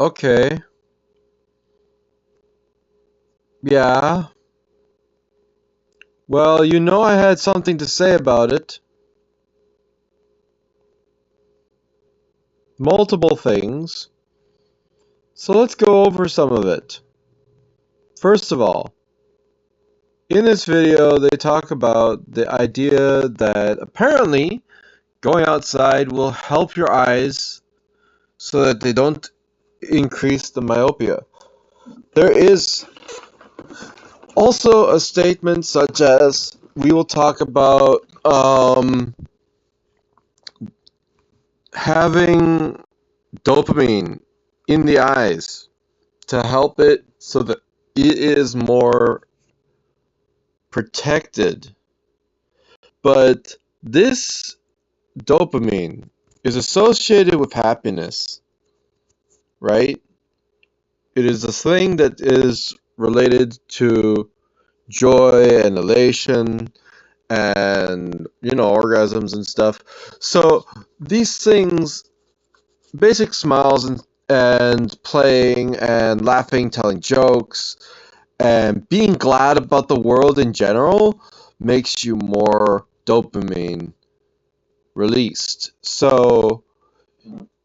Okay. Yeah. Well, I had something to say about it. Multiple things. So let's go over some of it. First of all, in this video, they talk about the idea that apparently going outside will help your eyes so that they don't increase the myopia. There is also a statement such as we will talk about having dopamine in the eyes to help it so that it is more protected. But this dopamine is associated with happiness, right? It is a thing that is related to joy and elation and, orgasms and stuff. So these things, basic smiles and playing and laughing, telling jokes, and being glad about the world in general makes you more dopamine released. So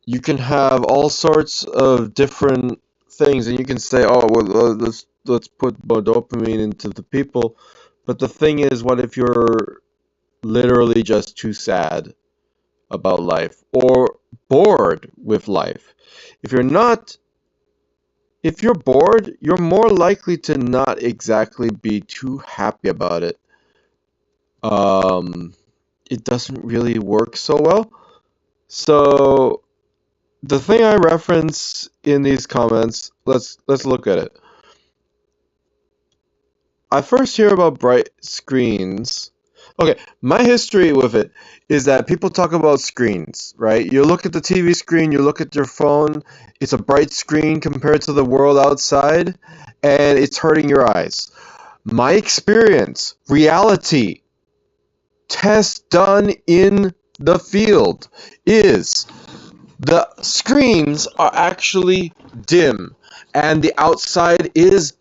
you can have all sorts of different things, and you can say, "Oh, well, let's put more dopamine into the people." But the thing is, what if you're literally just too sad about life or bored with life? If you're not, if you're bored, you're more likely to not exactly be too happy about it. Um, it doesn't really work so well. So the thing I reference in these comments, let's look at it. I first hear about bright screens. Okay, my history with it is that people talk about screens, right? You look at the TV screen, you look at your phone, it's a bright screen compared to the world outside, and it's hurting your eyes. My experience, reality, test done in the field is the screens are actually dim and the outside is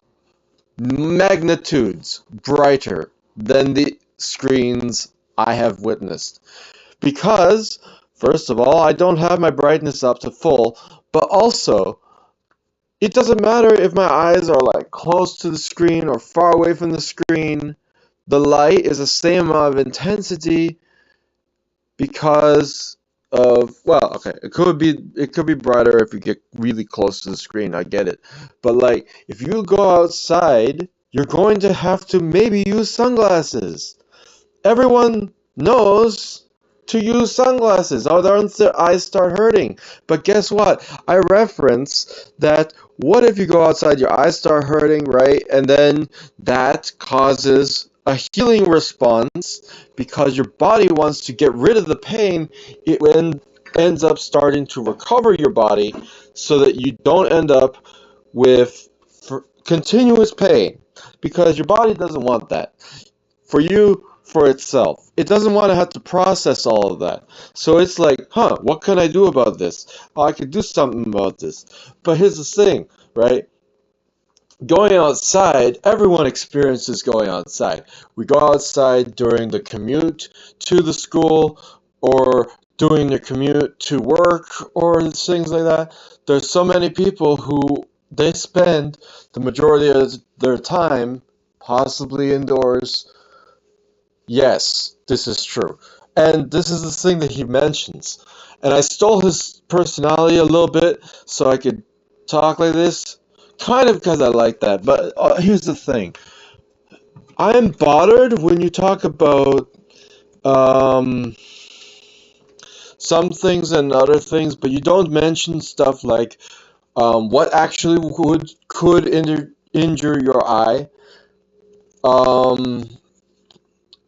magnitudes brighter than the screens I have witnessed. Because, first of all, I don't have my brightness up to full, but also, it doesn't matter if my eyes are like close to the screen or far away from the screen, the light is the same amount of intensity because of, well, okay, it could be brighter if you get really close to the screen, I get it. But like if you go outside, you're going to have to maybe use sunglasses. Everyone knows to use sunglasses or their eyes start hurting. But guess what? I reference that what if you go outside, your eyes start hurting, right? And then that causes a healing response because your body wants to get rid of the pain. It ends up starting to recover your body so that you don't end up with continuous pain because your body doesn't want that for you, for itself. It doesn't want to have to process all of that. So it's like, what can I do about this? Oh, I could do something about this. But here's the thing, right? Going outside, everyone experiences going outside. We go outside during the commute to the school or doing the commute to work or things like that. There's so many people who they spend the majority of their time possibly indoors. Yes, this is true. And this is the thing that he mentions. And I stole his personality a little bit so I could talk like this. Kind of because I like that. But here's the thing. I am bothered when you talk about um, some things and other things, but you don't mention stuff like what actually could injure your eye. Um,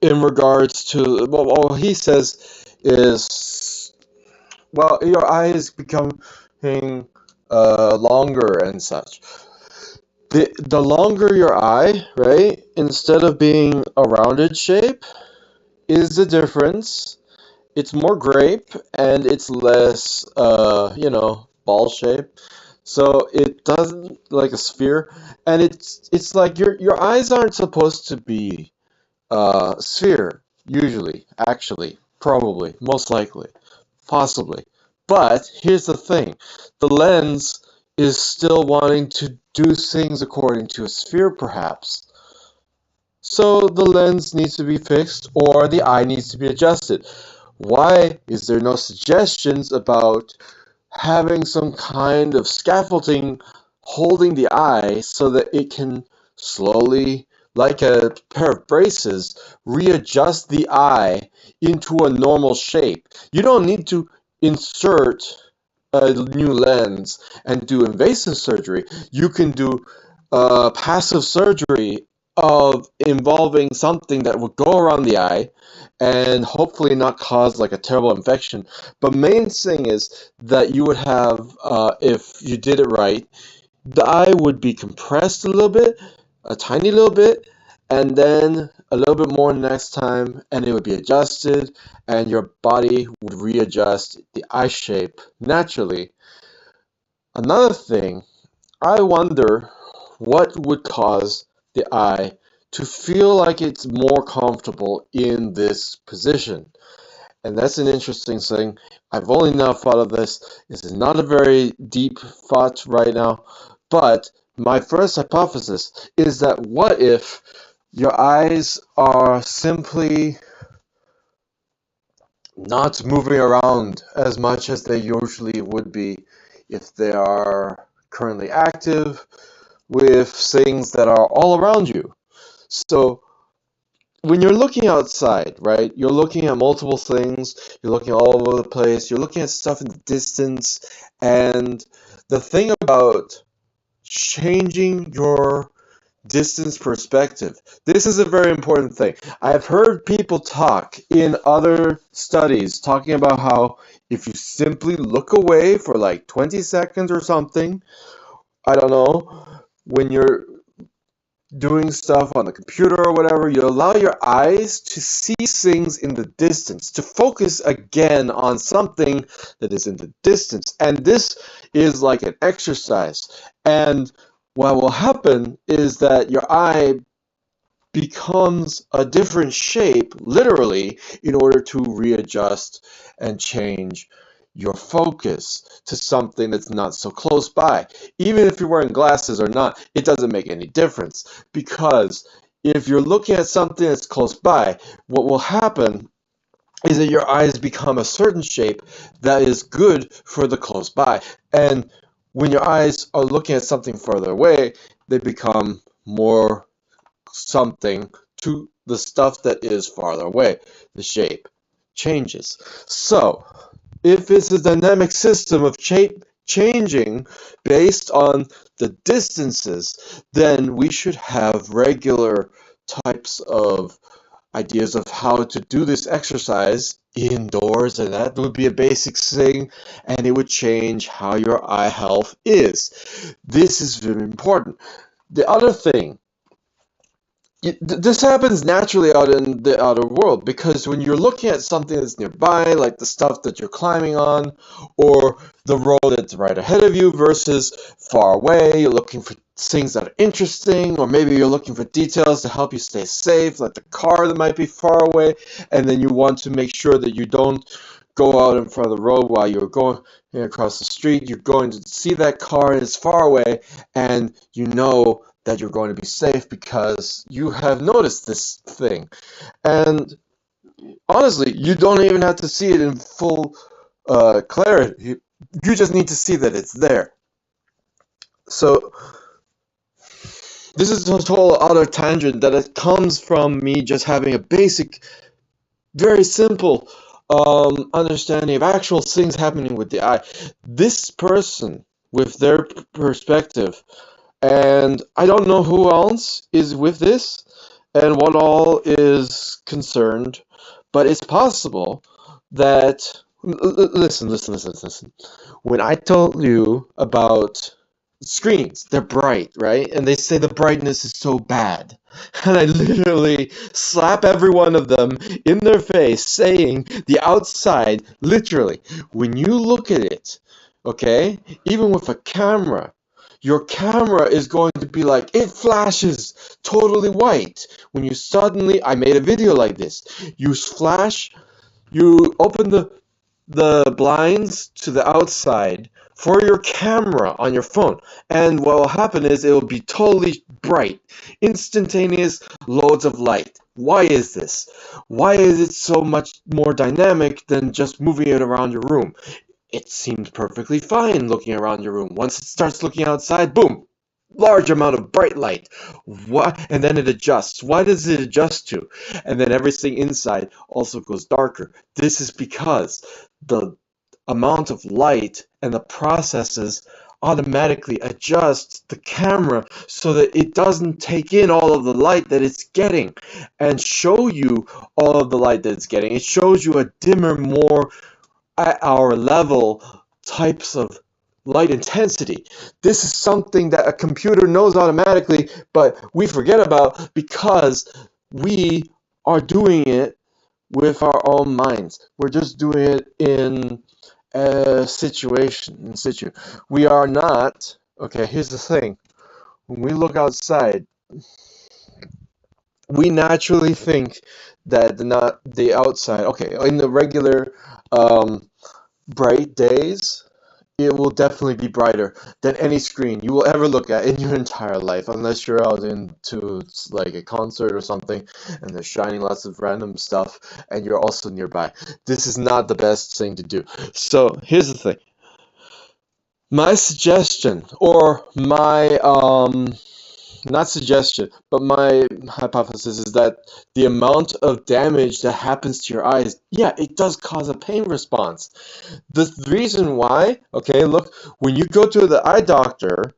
in regards to what he says is, well, your eye is becoming longer and such. The longer your eye, right, instead of being a rounded shape, is the difference. It's more grape and it's less, ball shape. So it doesn't like a sphere, and it's like your eyes aren't supposed to be sphere usually, actually, probably, most likely, possibly. But here's the thing, the lens is still wanting to do things according to a sphere, perhaps. So the lens needs to be fixed or the eye needs to be adjusted. Why is there no suggestions about having some kind of scaffolding holding the eye so that it can slowly, like a pair of braces, readjust the eye into a normal shape? You don't need to insert a new lens and do invasive surgery. You can do passive surgery of involving something that would go around the eye and hopefully not cause like a terrible infection. But main thing is that you would have, if you did it right, the eye would be compressed a little bit, a tiny little bit, and then a little bit more next time, and it would be adjusted, and your body would readjust the eye shape naturally. Another thing, I wonder what would cause the eye to feel like it's more comfortable in this position. And that's an interesting thing. I've only now thought of this. This is not a very deep thought right now, but my first hypothesis is that what if your eyes are simply not moving around as much as they usually would be if they are currently active with things that are all around you. So when you're looking outside, right, you're looking at multiple things, you're looking all over the place, you're looking at stuff in the distance, and the thing about changing your distance perspective, this is a very important thing. I've heard people talk in other studies talking about how if you simply look away for like 20 seconds or something, I don't know, when you're doing stuff on the computer or whatever, you allow your eyes to see things in the distance, to focus again on something that is in the distance. And this is like an exercise. And what will happen is that your eye becomes a different shape, literally, in order to readjust and change your focus to something that's not so close by. Even if you're wearing glasses or not, it doesn't make any difference, because if you're looking at something that's close by, what will happen is that your eyes become a certain shape that is good for the close by. And when your eyes are looking at something further away, they become more something to the stuff that is farther away. The shape changes. So, if it's a dynamic system of shape changing based on the distances, then we should have regular types of ideas of how to do this exercise indoors, and that would be a basic thing, and it would change how your eye health is. This is very important. The other thing, this happens naturally out in the outer world, because when you're looking at something that's nearby, like the stuff that you're climbing on, or the road that's right ahead of you versus far away, you're looking for things that are interesting, or maybe you're looking for details to help you stay safe, like the car that might be far away, and then you want to make sure that you don't go out in front of the road while you're going across the street. You're going to see that car and it's far away, and you know that you're going to be safe because you have noticed this thing. And honestly, you don't even have to see it in full clarity. You just need to see that it's there. So this is a total other tangent that it comes from me just having a basic, very simple understanding of actual things happening with the eye. This person, with their perspective, and I don't know who else is with this and what all is concerned, but it's possible that. Listen. When I told you about screens, they're bright, right? And they say the brightness is so bad. And I literally slap every one of them in their face saying the outside, literally, when you look at it, okay? Even with a camera, your camera is going to be like, it flashes totally white. When you suddenly, I made a video like this. You flash, you open the blinds to the outside for your camera on your phone, and what will happen is it will be totally bright, instantaneous loads of light. Why is this? Why is it so much more dynamic than just moving it around your room? It seems perfectly fine looking around your room. Once it starts looking outside, boom, large amount of bright light. What? And then it adjusts. Why does it adjust to? And then everything inside also goes darker. This is because the amount of light and the processes automatically adjust the camera so that it doesn't take in all of the light that it's getting and show you all of the light that it's getting. It shows you a dimmer, more at our level types of light intensity. This is something that a computer knows automatically, but we forget about because we are doing it with our own minds. We're just doing it in a situation, in situ. We are not, okay, here's the thing. When we look outside, we naturally think that not the outside, okay, in the regular bright days, it will definitely be brighter than any screen you will ever look at in your entire life, unless you're out into like a concert or something and they're shining lots of random stuff and you're also nearby. This is not the best thing to do. So here's the thing. My suggestion, or my not suggestion, but my hypothesis is that the amount of damage that happens to your eyes, yeah, it does cause a pain response. The reason why, okay, look, when you go to the eye doctor,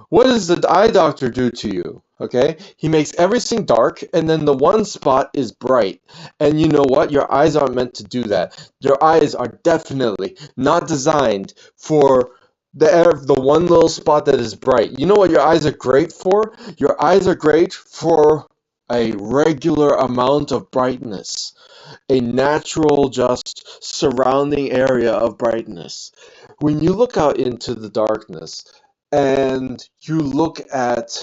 what does the eye doctor do to you? Okay, he makes everything dark, and then the one spot is bright. And you know what? Your eyes aren't meant to do that. Your eyes are definitely not designed for the one little spot that is bright. You know what your eyes are great for? Your eyes are great for a regular amount of brightness, a natural, just surrounding area of brightness. When you look out into the darkness and you look at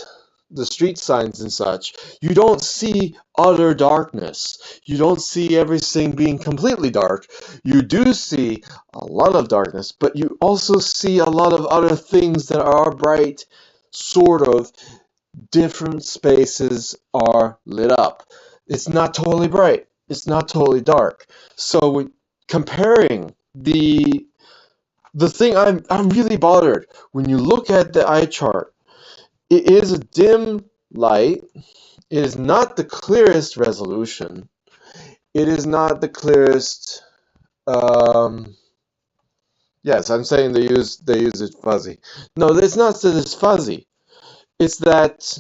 the street signs and such, you don't see utter darkness. You don't see everything being completely dark. You do see a lot of darkness, but you also see a lot of other things that are bright, sort of. Different spaces are lit up. It's not totally bright. It's not totally dark. So comparing the thing, I'm really bothered when you look at the eye chart. It is a dim light. It is not the clearest resolution. It is not the clearest. Yes, I'm saying they use it fuzzy. No, it's not that it's fuzzy. It's that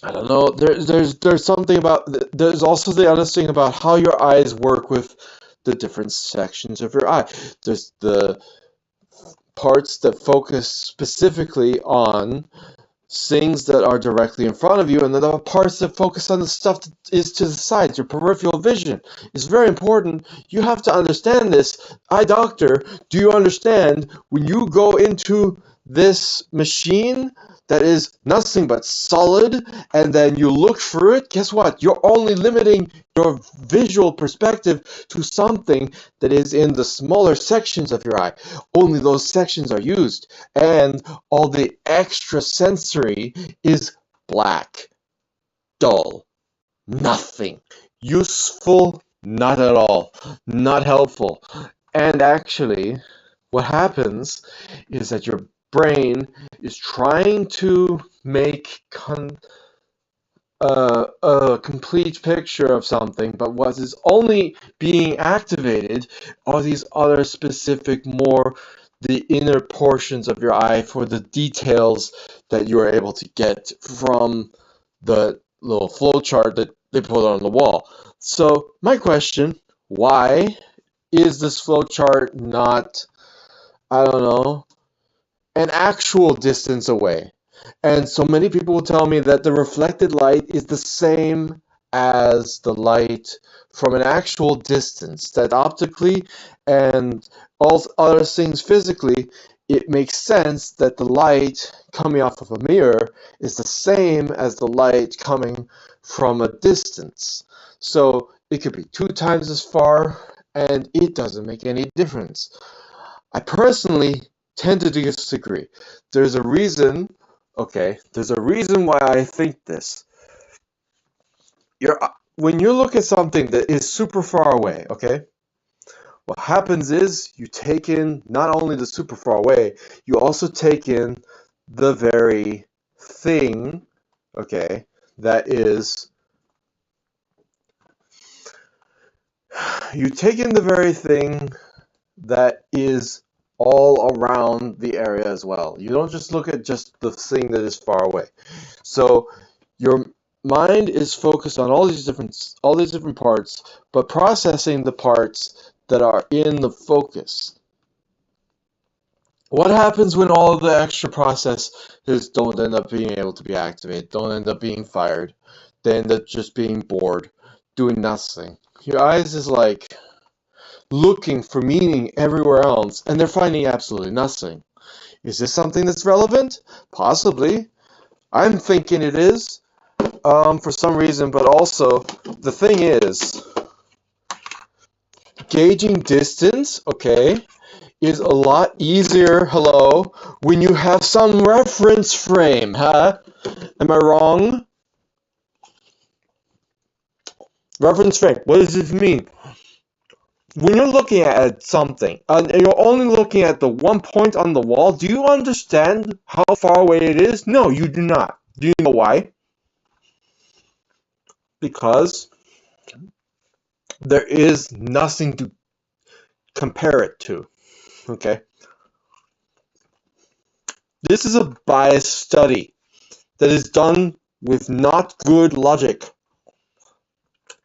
I don't know. There's something about. There's also the other thing about how your eyes work with the different sections of your eye. There's the parts that focus specifically on things that are directly in front of you, and then the parts that focus on the stuff that is to the sides. Your peripheral vision is very important. You have to understand this. Eye doctor, do you understand when you go into this machine that is nothing but solid, and then you look through it? Guess what? You're only limiting your visual perspective to something that is in the smaller sections of your eye. Only those sections are used, and all the extra sensory is black, dull, nothing. Useful, not at all. Not helpful. And actually, what happens is that your brain is trying to make a complete picture of something, but what is only being activated are these other specific, more the inner portions of your eye for the details that you are able to get from the little flow chart that they put on the wall. So my question, why is this flow chart not, I don't know, an actual distance away? And so many people will tell me that the reflected light is the same as the light from an actual distance, that optically and all other things physically, it makes sense that the light coming off of a mirror is the same as the light coming from a distance. So it could be 2 times as far, and it doesn't make any difference. I personally tend to disagree. There's a reason, there's a reason why I think this. When you look at something that is super far away, what happens is you take in not only the super far away, you also take in the very thing, that is, you take in the very thing that is all around the area as well. You don't just look at just the thing that is far away. So your mind is focused on all these different parts, but processing the parts that are in the focus. What happens when all of the extra processes don't end up being able to be activated, don't end up being fired? They end up just being bored, doing nothing. Your eyes is like looking for meaning everywhere else, and they're finding absolutely nothing. Is this something that's relevant? Possibly. I'm thinking it is, for some reason, but also, the thing is, gauging distance, is a lot easier, when you have some reference frame, huh? Am I wrong? Reference frame, what does this mean? When you're looking at something, and you're only looking at the one point on the wall, do you understand how far away it is? No, you do not. Do you know why? Because there is nothing to compare it to, This is a biased study that is done with not good logic,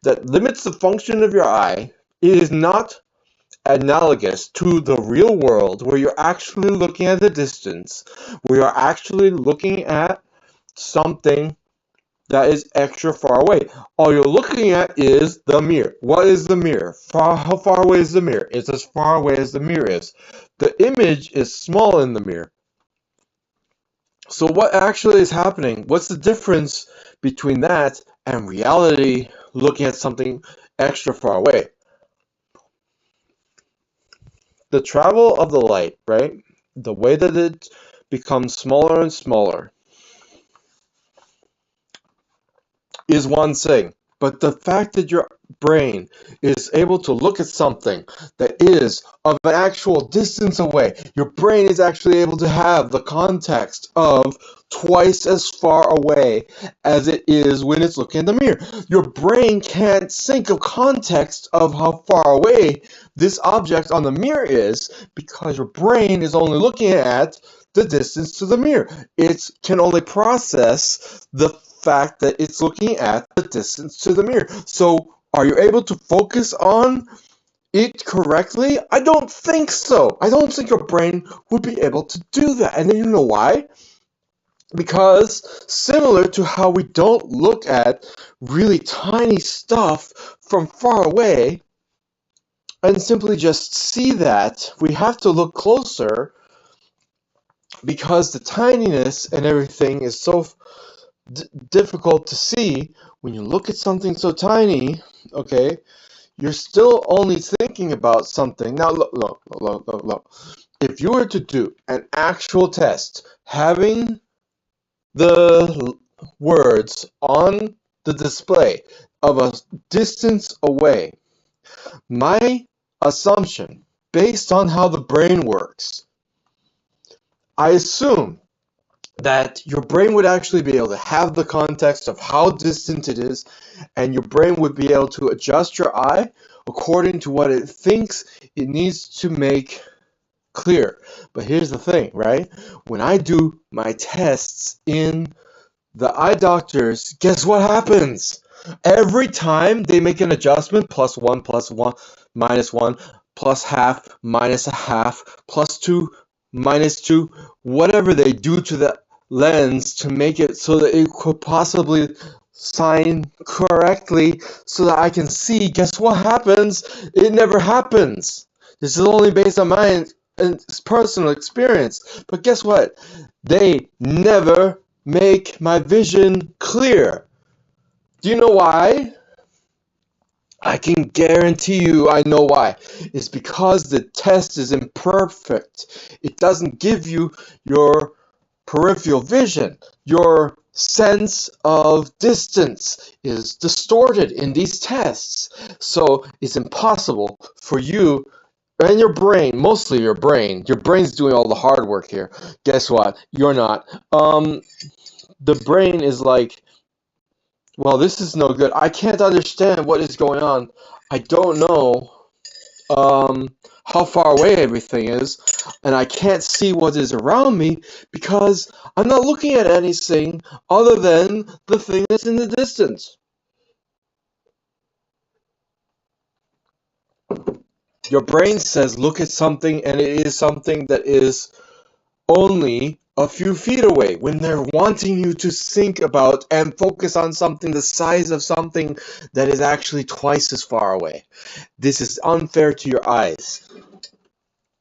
that limits the function of your eye. It is not analogous to the real world, where you're actually looking at the distance, where you're actually looking at something that is extra far away. All you're looking at is the mirror. What is the mirror? How far away is the mirror? It's as far away as the mirror is. The image is small in the mirror. So what actually is happening? What's the difference between that and reality, looking at something extra far away? The travel of the light, right? The way that it becomes smaller and smaller is one thing. But the fact that your brain is able to look at something that is of an actual distance away, your brain is actually able to have the context of twice as far away as it is when it's looking in the mirror. Your brain can't think of context of how far away this object on the mirror is, because your brain is only looking at the distance to the mirror. It can only process the fact that it's looking at the distance to the mirror. So are you able to focus on it correctly? I don't think so. I don't think your brain would be able to do that. And then you know why? Because similar to how we don't look at really tiny stuff from far away and simply just see that, we have to look closer, because the tininess and everything is so difficult to see. When you look at something so tiny, you're still only thinking about something. Now, look. If you were to do an actual test, having the words on the display of a distance away, my assumption, based on how the brain works, I assume that your brain would actually be able to have the context of how distant it is, and your brain would be able to adjust your eye according to what it thinks it needs to make clear. But here's the thing, right? When I do my tests in the eye doctors, guess what happens? Every time they make an adjustment, +1, +1, -1, +half, -1/2, +2, -2, whatever they do to the lens to make it so that it could possibly sign correctly so that I can see, guess what happens? It never happens. This is only based on my personal experience. But guess what? They never make my vision clear. Do you know why? I can guarantee you I know why. It's because the test is imperfect. It doesn't give you your peripheral vision. Your sense of distance is distorted in these tests. So it's impossible for you and your brain, mostly your brain's doing all the hard work here. Guess what? You're not. The brain is like, well, this is no good. I can't understand what is going on. I don't know how far away everything is, and I can't see what is around me because I'm not looking at anything other than the thing that's in the distance. Your brain says look at something, and it is something that is only a few feet away when they're wanting you to think about and focus on something the size of something that is actually twice as far away. This is unfair to your eyes.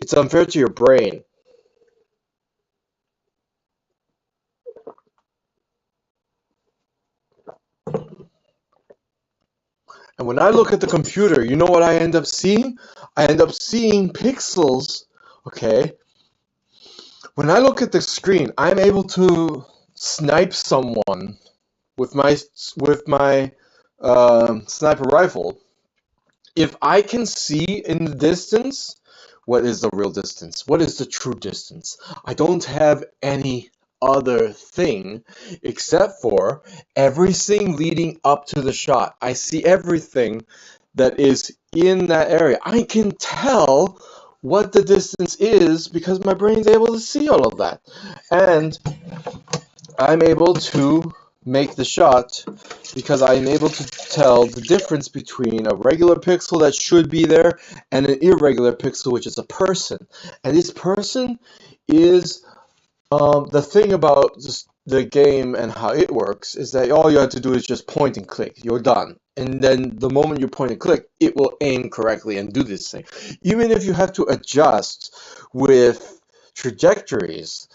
It's unfair to your brain. And when I look at the computer, you know what I end up seeing? I end up seeing pixels, okay? When I look at the screen, I'm able to snipe someone with my sniper rifle. If I can see in the distance, what is the real distance? What is the true distance? I don't have any other thing except for everything leading up to the shot. I see everything that is in that area. I can tell what the distance is because my brain's able to see all of that. And I'm able to make the shot because I'm able to tell the difference between a regular pixel that should be there and an irregular pixel, which is a person. And this person is the thing about the game and how it works is that all you have to do is just point and click. You're done. And then the moment you point and click, it will aim correctly and do this thing. Even if you have to adjust with trajectories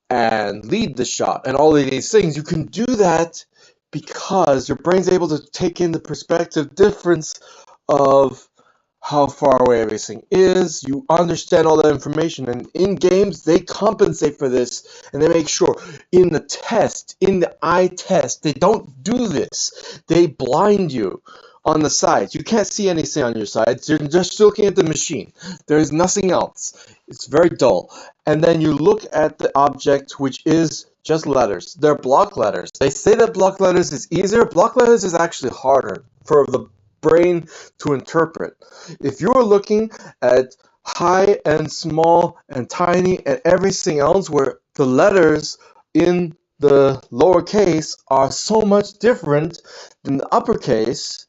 and lead the shot and all of these things, you can do that because your brain's able to take in the perspective difference of how far away everything is. You understand all that information, and in games they compensate for this and they make sure in the test, in the eye test, they don't do this. They blind you on the sides. You can't see anything on your sides. You're just looking at the machine. There is nothing else. It's very dull. And then you look at the object, which is just letters. They're block letters. They say that block letters is easier. Block letters is actually harder for the brain to interpret. If you are looking at high and small and tiny and everything else where the letters in the lowercase are so much different than the uppercase,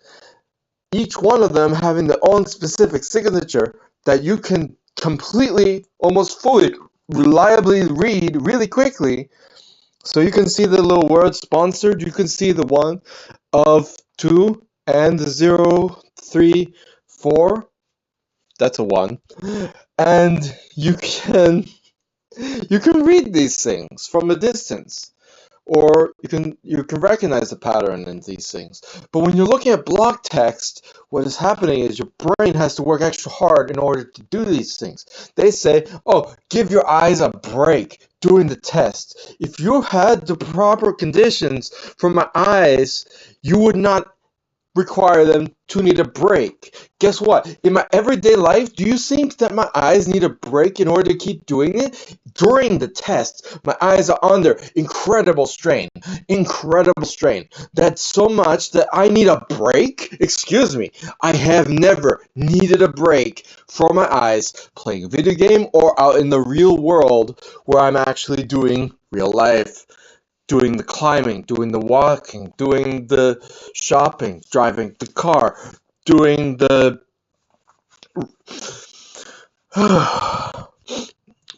each one of them having their own specific signature that you can completely, almost fully, reliably read really quickly. So you can see the little word sponsored, you can see the 1 of 2 and the 0, 3, 4. That's a 1. And you can read these things from a distance. Or you can recognize the pattern in these things. But when you're looking at block text, what is happening is your brain has to work extra hard in order to do these things. They say, oh, give your eyes a break during the test. If you had the proper conditions for my eyes, you would not require them to need a break. Guess what? In my everyday life, do you think that my eyes need a break in order to keep doing it? During the test, my eyes are under incredible strain. Incredible strain. That's so much that I need a break? Excuse me. I have never needed a break for my eyes playing a video game or out in the real world where I'm actually doing real life. Doing the climbing, doing the walking, doing the shopping, driving the car, doing the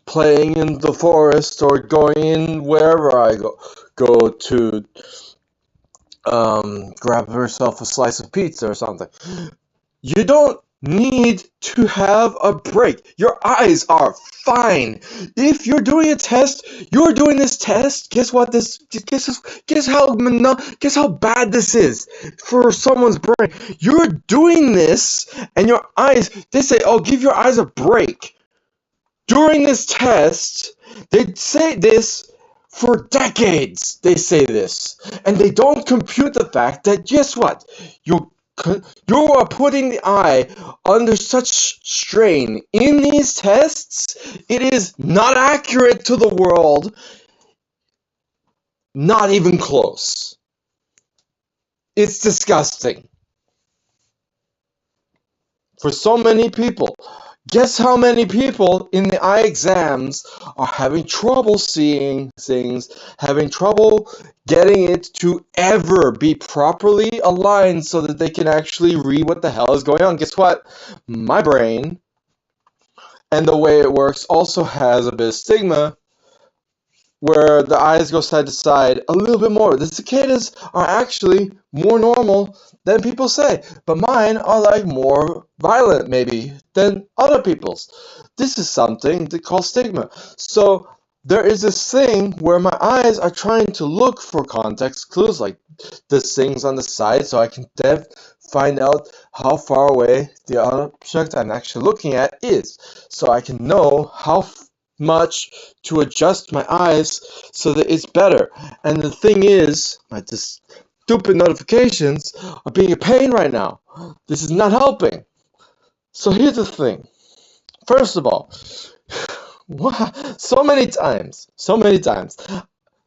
playing in the forest or going in wherever I go to grab herself a slice of pizza or something. You don't need to have a break. Your eyes are fine. If you're doing a test, you're doing this test. Guess what? Guess how bad this is for someone's brain. You're doing this, and your eyes. They say, "Oh, give your eyes a break." During this test, they say this for decades. They say this, and they don't compute the fact that guess what? You are putting the eye under such strain in these tests. It is not accurate to the world. Not even close. It's disgusting. For so many people. Guess how many people in the eye exams are having trouble seeing things, having trouble getting it to ever be properly aligned so that they can actually read what the hell is going on. Guess what? My brain and the way it works also has a bit of stigma where the eyes go side to side a little bit more. The cicadas are actually more normal than people say, but mine are like more violent maybe than other people's. This is something they call stigma. So there is this thing where my eyes are trying to look for context clues like the things on the side so I can find out how far away the object I'm actually looking at is, so I can know how much to adjust my eyes so that it's better. And the thing is, this stupid notifications are being a pain right now. This is not helping. So here's the thing. First of all, so many times,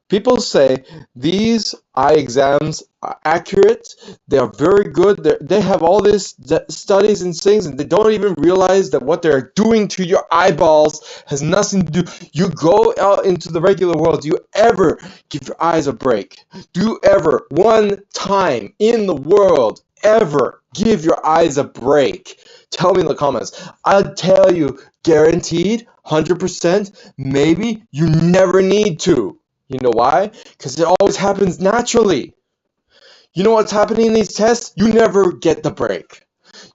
people say these eye exams are accurate, they are very good, they have all these studies and things, and they don't even realize that what they're doing to your eyeballs has nothing to do. You go out into the regular world, do you ever give your eyes a break? Do you ever, one time in the world, ever give your eyes a break? Tell me in the comments. I'll tell you, guaranteed, 100%, maybe you never need to. You know why? Because it always happens naturally. You know what's happening in these tests? You never get the break.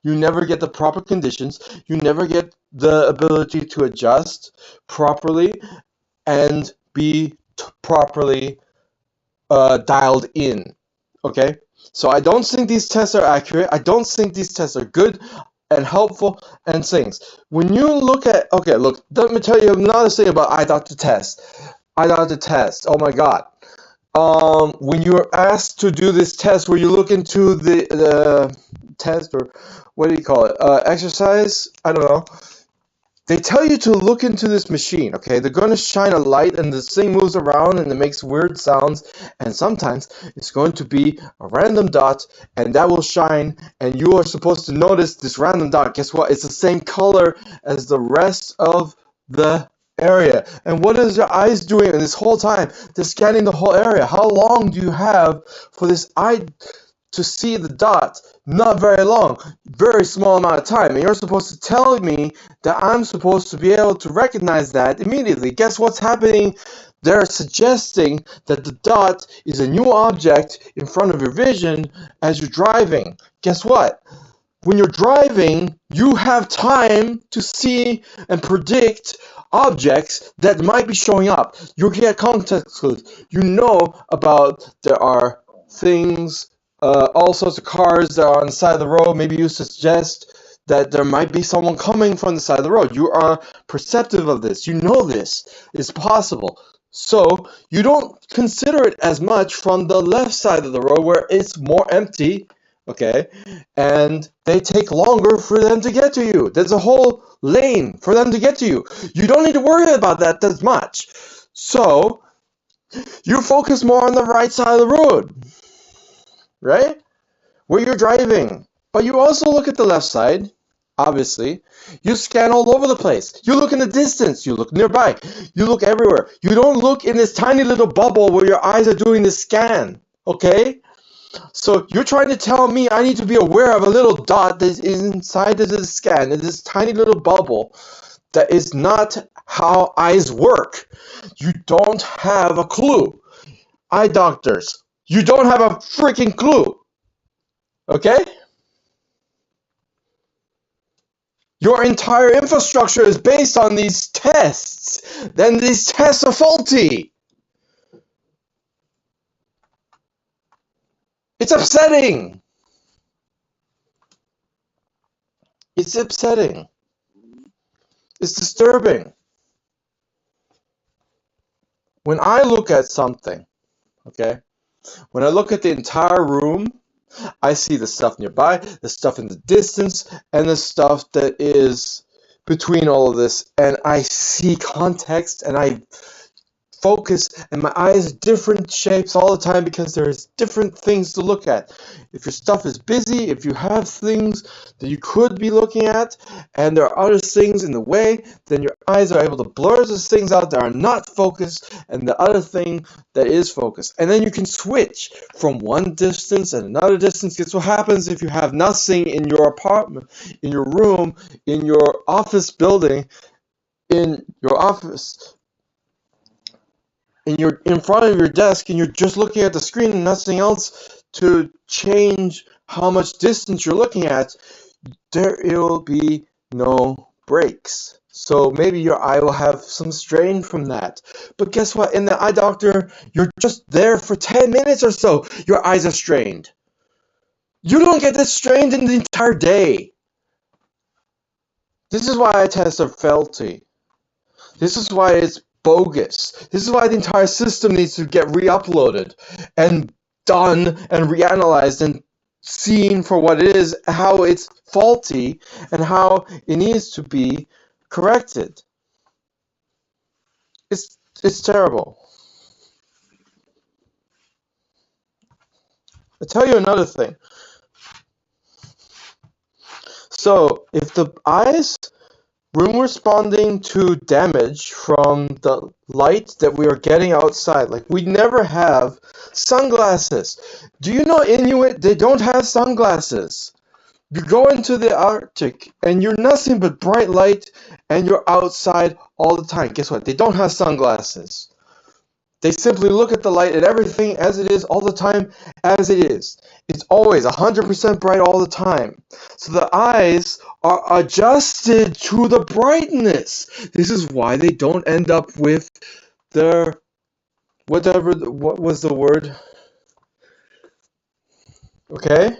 You never get the proper conditions. You never get the ability to adjust properly and be properly dialed in. Okay? So I don't think these tests are accurate. I don't think these tests are good and helpful and things. When you look at, okay, look, let me tell you another thing about eye doctor test. Oh my god. When you're asked to do this test where you look into the test, or what do you call it, exercise, I don't know, they tell you to look into this machine, okay? They're going to shine a light and this thing moves around and it makes weird sounds, and sometimes it's going to be a random dot and that will shine, and you are supposed to notice this random dot. Guess what? It's the same color as the rest of the area. And what is your eyes doing in this whole time? They're scanning the whole area. How long do you have for this eye to see the dot? Not very long, very small amount of time, and you're supposed to tell me that I'm supposed to be able to recognize that immediately. Guess what's happening? They're suggesting that the dot is a new object in front of your vision as you're driving. Guess what? When you're driving, you have time to see and predict objects that might be showing up. You get context clues. You know about there are things, all sorts of cars that are on the side of the road. Maybe you suggest that there might be someone coming from the side of the road. You are perceptive of this. You know this is possible. So you don't consider it as much from the left side of the road where it's more empty, okay? And they take longer for them to get to you. There's a whole lane for them to get to you. You don't need to worry about that as much. So you focus more on the right side of the road, right? Where you're driving. But you also look at the left side, obviously. You scan all over the place. You look in the distance. You look nearby. You look everywhere. You don't look in this tiny little bubble where your eyes are doing the scan, okay? So you're trying to tell me I need to be aware of a little dot that is inside of the scan, this tiny little bubble. That is not how eyes work. You don't have a clue. Eye doctors, You don't have a freaking clue. Okay? Your entire infrastructure is based on these tests. Then these tests are faulty. It's upsetting. It's upsetting. It's disturbing. When I look at something, okay, when I look at the entire room, I see the stuff nearby, the stuff in the distance, and the stuff that is between all of this, and I see context, and I focus, and my eyes are different shapes all the time because there's different things to look at. If your stuff is busy, if you have things that you could be looking at, and there are other things in the way, then your eyes are able to blur those things out that are not focused, and the other thing that is focused. And then you can switch from one distance and another distance. Guess what happens if you have nothing in your apartment, in your room, in your office building, in your office, and you're in front of your desk and you're just looking at the screen and nothing else to change how much distance you're looking at, there will be no breaks. So maybe your eye will have some strain from that. But guess what? In the eye doctor, you're just there for 10 minutes or so. Your eyes are strained. You don't get this strained in the entire day. This is why eye tests are faulty. This is why it's bogus. This is why the entire system needs to get re-uploaded and done and reanalyzed and seen for what it is, how it's faulty, and how it needs to be corrected. It's terrible. I'll tell you another thing. So, if the eyes were responding to damage from the light that we are getting outside, like we never have sunglasses. Do you know Inuit, they don't have sunglasses? You go into the Arctic and you're nothing but bright light and you're outside all the time. Guess what? They don't have sunglasses. They simply look at the light and everything as it is all the time as it is. It's always 100% bright all the time. So the eyes are adjusted to the brightness. This is why they don't end up with their what was the word? Okay?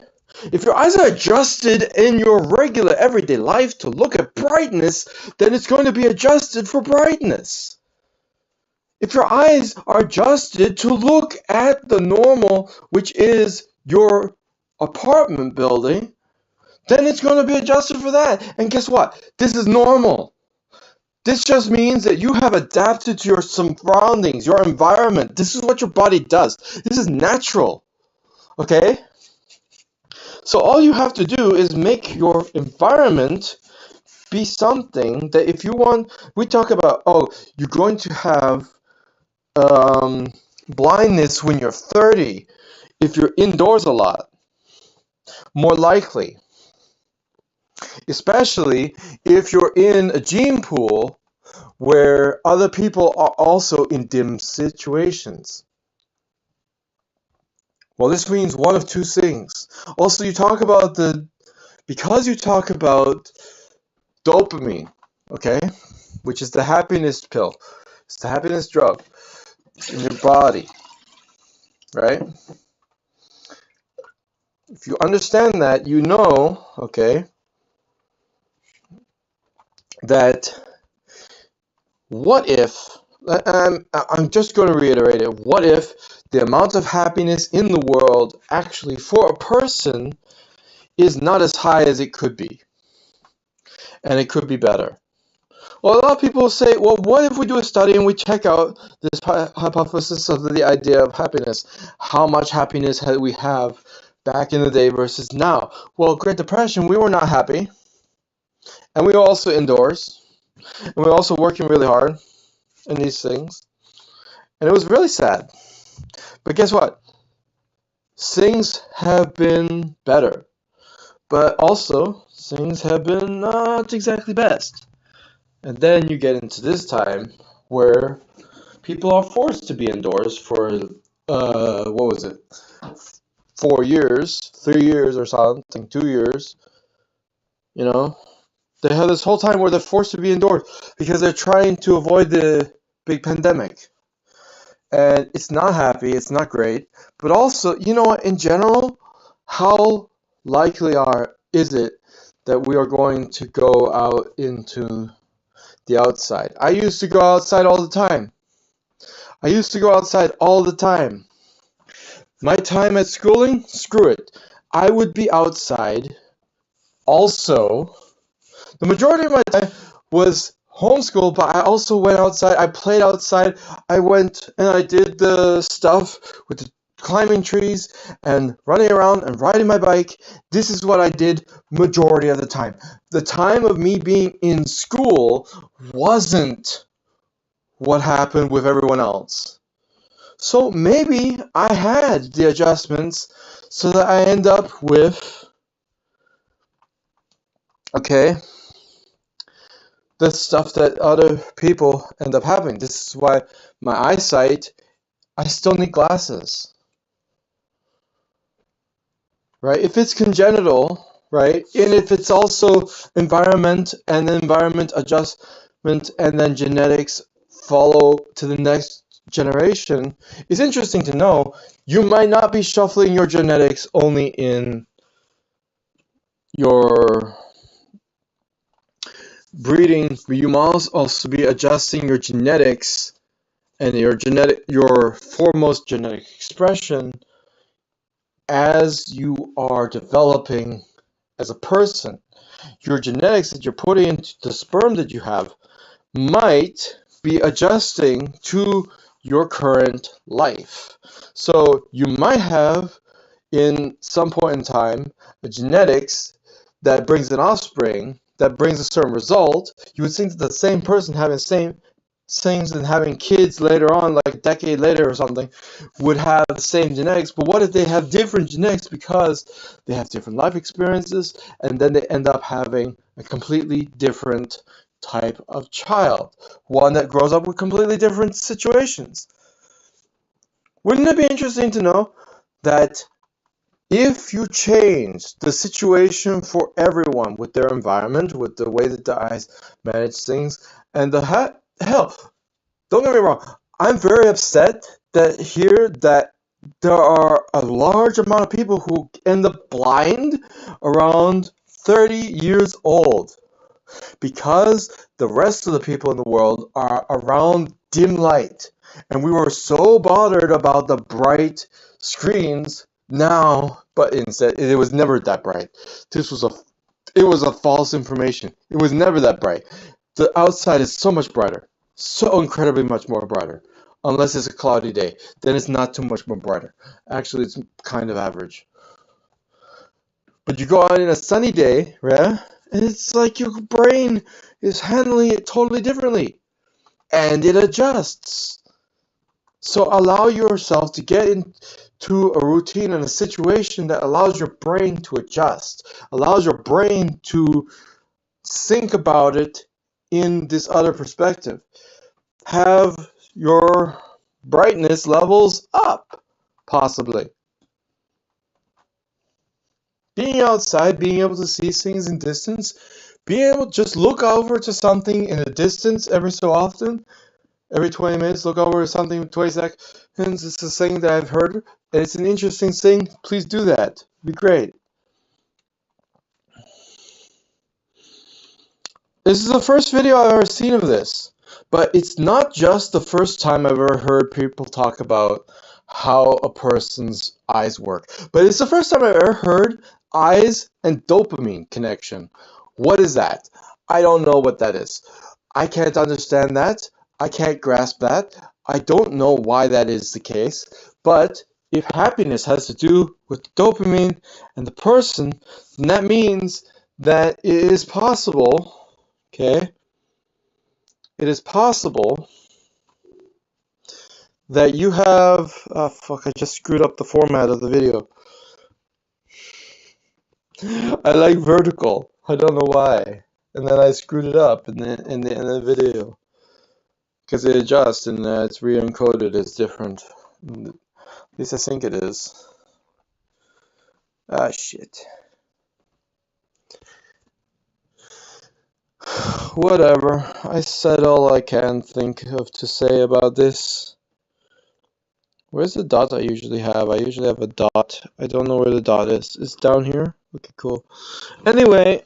If your eyes are adjusted in your regular everyday life to look at brightness, then it's going to be adjusted for brightness. If your eyes are adjusted to look at the normal, which is your apartment building, then it's going to be adjusted for that. And guess what? This is normal. This just means that you have adapted to your surroundings, your environment. This is what your body does. This is natural. Okay? So all you have to do is make your environment be something that if you want, we talk about, oh, you're going to have blindness when you're 30 if you're indoors a lot. More likely. Especially if you're in a gene pool where other people are also in dim situations. Well, this means one of two things. Also, because you talk about dopamine, okay, which is the happiness pill, it's the happiness drug in your body, right? If you understand that, you know, okay, that what if, I'm just going to reiterate it, what if the amount of happiness in the world actually for a person is not as high as it could be, and it could be better? Well, a lot of people say, well, what if we do a study and we check out this hypothesis of the idea of happiness? How much happiness we have back in the day versus now? Well, Great Depression, we were not happy, and we were also indoors, and we were also working really hard in these things, and it was really sad. But guess what? Things have been better, but also things have been not exactly best. And then you get into this time where people are forced to be indoors for what was it, 4 years, 3 years or something, 2 years, you know, they have this whole time where they're forced to be indoors because they're trying to avoid the big pandemic. And it's not happy, it's not great, but also, you know what, in general, how likely is it that we are going to go out into the outside? I used to go outside all the time. I used to go outside all the time. My time at schooling, screw it. I would be outside. Also, the majority of my time was homeschooled, but I also went outside. I played outside. I went and I did the stuff with the climbing trees and running around and riding my bike. This is what I did majority of the time. The time of me being in school wasn't what happened with everyone else. So maybe I had the adjustments so that I end up with, okay, the stuff that other people end up having. This is why my eyesight, I still need glasses, right? If it's congenital, right, and if it's also environment and environment adjustment and then genetics follow to the next generation, it's interesting to know you might not be shuffling your genetics only in your breeding, but you must also be adjusting your genetics and your foremost genetic expression as you are developing as a person. Your genetics that you're putting into the sperm that you have might be adjusting to your current life. So you might have, in some point in time, a genetics that brings an offspring that brings a certain result. You would think that the same person having the same things and having kids later on, like a decade later or something, would have the same genetics. But what if they have different genetics because they have different life experiences, and then they end up having a completely different type of child, one that grows up with completely different situations? Wouldn't it be interesting to know that if you change the situation for everyone with their environment, with the way that the eyes manage things, and hell, don't get me wrong, I'm very upset that there are a large amount of people who end up blind around 30 years old because the rest of the people in the world are around dim light. And we were so bothered about the bright screens now, but instead it was never that bright. It was a false information. It was never that bright. The outside is so much brighter, so incredibly much more brighter. Unless it's a cloudy day, then it's not too much more brighter. Actually, it's kind of average. But you go out in a sunny day, right? And it's like your brain is handling it totally differently. And it adjusts. So allow yourself to get into a routine and a situation that allows your brain to adjust, allows your brain to think about it in this other perspective. Have your brightness levels up, possibly. Being outside, being able to see things in distance, being able to just look over to something in a distance every so often, every 20 minutes, look over to something 20 seconds. It's a thing that I've heard, and it's an interesting thing. Please do that. It'd be great. This is the first video I've ever seen of this, but it's not just the first time I've ever heard people talk about how a person's eyes work, but it's the first time I've ever heard eyes and dopamine connection. What is that? I don't know what that is. I can't understand that. I can't grasp that. I don't know why that is the case, but if happiness has to do with dopamine and the person, then that means that it is possible. Okay, it is possible that you have, fuck, I just screwed up the format of the video. I like vertical, I don't know why, and then I screwed it up in the video, because it adjusts and it's re-encoded as different. At least I think it is. Ah, shit. Whatever. I said all I can think of to say about this. Where's the dot I usually have? I usually have a dot. I don't know where the dot is. It's down here? Okay, cool. Anyway,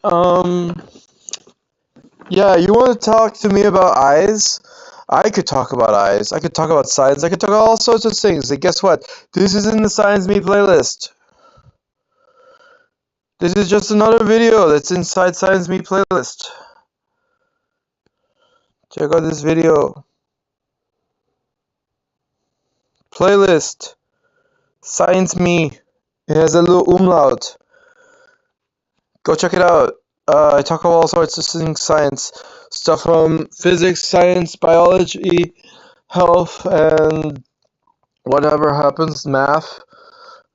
yeah, you want to talk to me about eyes? I could talk about eyes. I could talk about science. I could talk about all sorts of things. And guess what? This is in the Science Me playlist. This is just another video that's inside Science Me playlist. Check out this video. Playlist. Science Me. It has a little umlaut. Go check it out. I talk about all sorts of things, science. Stuff from physics, science, biology, health, and whatever happens, math.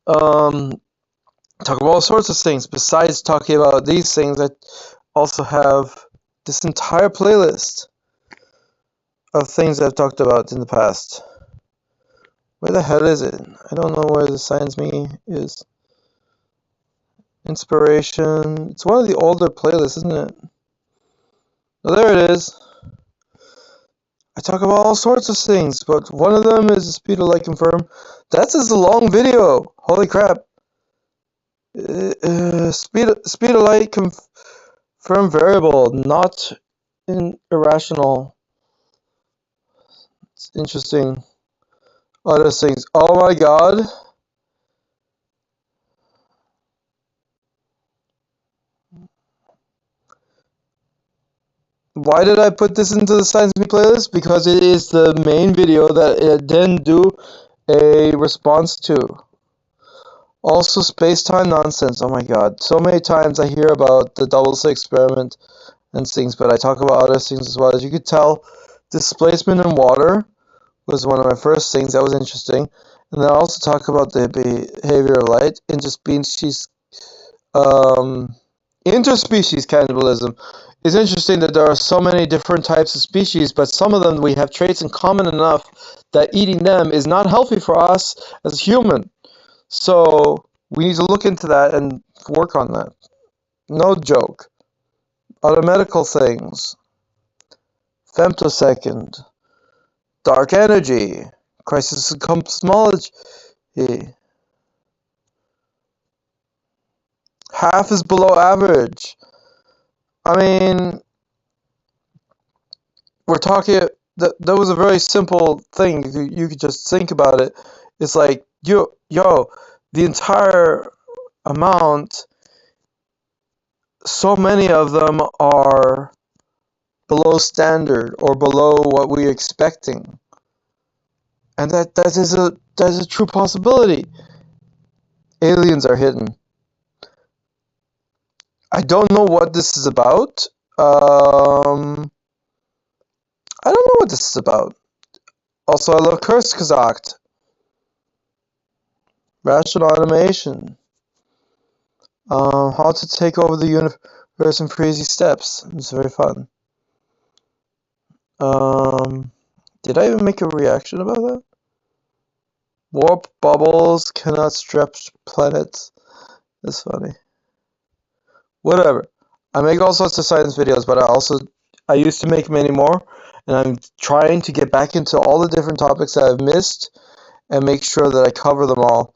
Talk about all sorts of things. Besides talking about these things, I also have this entire playlist of things I've talked about in the past. Where the hell is it? I don't know where the Science Me is. Inspiration. It's one of the older playlists, isn't it? Oh, there it is. I talk about all sorts of things, but one of them is the speed of light confirm. That's just a long video. Holy crap. Speed of light confirm variable, not irrational. It's interesting. Other things. Oh my god. Why did I put this into the Science Me playlist? Because it is the main video that it didn't do a response to. Also, space-time nonsense. Oh my god. So many times I hear about the double slit experiment and things, but I talk about other things as well. As you could tell, displacement in water was one of my first things that was interesting. And then I also talk about the behavior of light, interspecies cannibalism. It's interesting that there are so many different types of species, but some of them we have traits in common enough that eating them is not healthy for us as human. So we need to look into that and work on that. No joke. Other medical things. Femtosecond. Dark energy. Crisis of cosmology. Half is below average. I mean, we're talking. That was a very simple thing. You could just think about it. It's like the entire amount. So many of them are below standard or below what we're expecting, and that is a true possibility. Aliens are hidden. I don't know what this is about. I don't know what this is about. Also, I love Kurzgesagt. Rational automation. How to take over the universe in 3 easy steps. It's very fun. Did I even make a reaction about that? Warp bubbles cannot stretch planets. That's funny. Whatever. I make all sorts of science videos, but I used to make many more, and I'm trying to get back into all the different topics that I've missed and make sure that I cover them all.